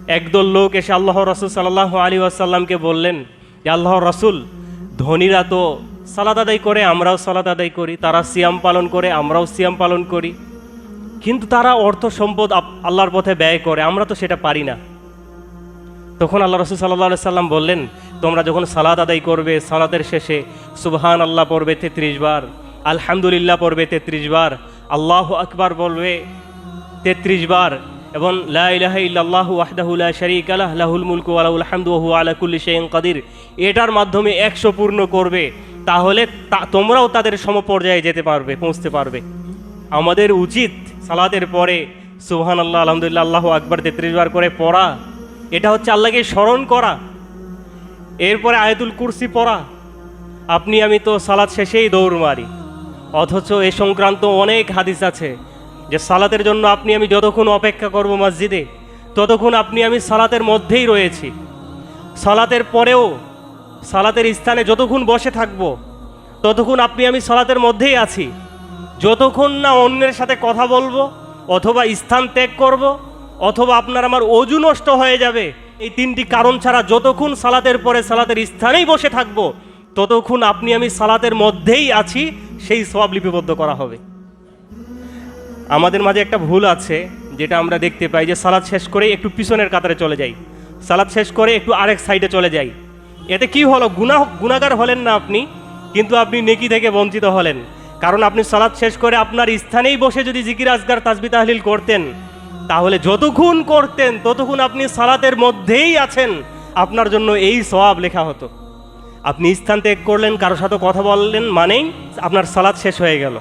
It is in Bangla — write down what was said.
একদল লোক এসে আল্লাহ রসুল সাল্লাল্লাহু আলাইহি ওয়াসাল্লামকে বললেন যে আল্লাহর রসুল, ধনীরা তো সালাত আদায় করে, আমরাও সালাত আদায় করি, তারা সিয়াম পালন করে, আমরাও সিয়াম পালন করি, কিন্তু তারা অর্থ সম্পদ আল্লাহর পথে ব্যয় করে, আমরা তো সেটা পারি না। তখন আল্লাহ রসুল সাল্লাল্লাহু আলাইহি ওয়াসাল্লাম বললেন, তোমরা যখন সালাত আদায় করবে, সালাতের শেষে সুবহান আল্লাহ পড়বে 33 বার, আলহামদুলিল্লাহ পড়বে 33 বার, আল্লাহু আকবার বলবে 33 বার, এবং লা ইলাহা ইল্লাল্লাহু ওয়াহদাহু লা শারীকা লাহু লাহুল মুলকু ওয়া লাহুল হামদু ওয়া হুয়া আলা কুল্লি শাইইন কাদির, এটার মাধ্যমে 100 পূর্ণ করবে, তাহলে তোমরাও তাদের সমপর্যায়ে যেতে পারবে, পৌঁছতে পারবে। আমাদের উচিত সালাতের পরে সুবহানাল্লাহ, আলহামদুলিল্লাহ, আল্লাহু আকবার 33 বার করে পড়া। এটা হচ্ছে আল্লাহকে স্মরণ করা। এরপরে আয়াতুল কুরসি পড়া। আপনি আমি তো সালাত শেষেই দৌড় মারি, অথচ এ সংক্রান্ত অনেক হাদিস আছে যে সালাতের জন্য আপনি আমি যতক্ষণ অপেক্ষা করব মসজিদে, ততক্ষণ আপনি আমি সালাতের মধ্যেই রয়েছি। সালাতের পরেও সালাতের স্থানে যতক্ষণ বসে থাকব, ততক্ষণ আপনি আমি সালাতের মধ্যেই আছি। যতক্ষণ না অন্যের সাথে কথা বলবো, অথবা স্থান ত্যাগ করব, অথবা আপনার আমার অজু নষ্ট হয়ে যাবে, এই তিনটি কারণ ছাড়া যতক্ষণ সালাতের পরে সালাতের স্থানেই বসে থাকব, ততক্ষণ আপনি আমি সালাতের মধ্যেই আছি, সেই সওয়াব লিপিবদ্ধ করা হবে। আমাদের মাঝে একটা ভুল আছে, যেটা আমরা দেখতে পাই যে সালাত শেষ করে একটু পিছনের কাতারে চলে যাই, সালাত শেষ করে একটু আরেক সাইডে চলে যাই। এতে কি হলো? গুনাহগার হলেন না আপনি, কিন্তু আপনি নেকি থেকে বঞ্চিত হলেন। কারণ আপনি সালাত শেষ করে আপনার স্থানেই বসে যদি জিকির আজকার তাসবিহ তাহলিল করতেন, তাহলে যতক্ষণ করতেন ততক্ষণ আপনি সালাতের মধ্যেই আছেন, আপনার জন্য এই সওয়াব লেখা হতো। আপনি স্থান ত্যাগ করলেন, কারোর সাথে কথা বললেন, মানেই আপনার সালাত শেষ হয়ে গেল।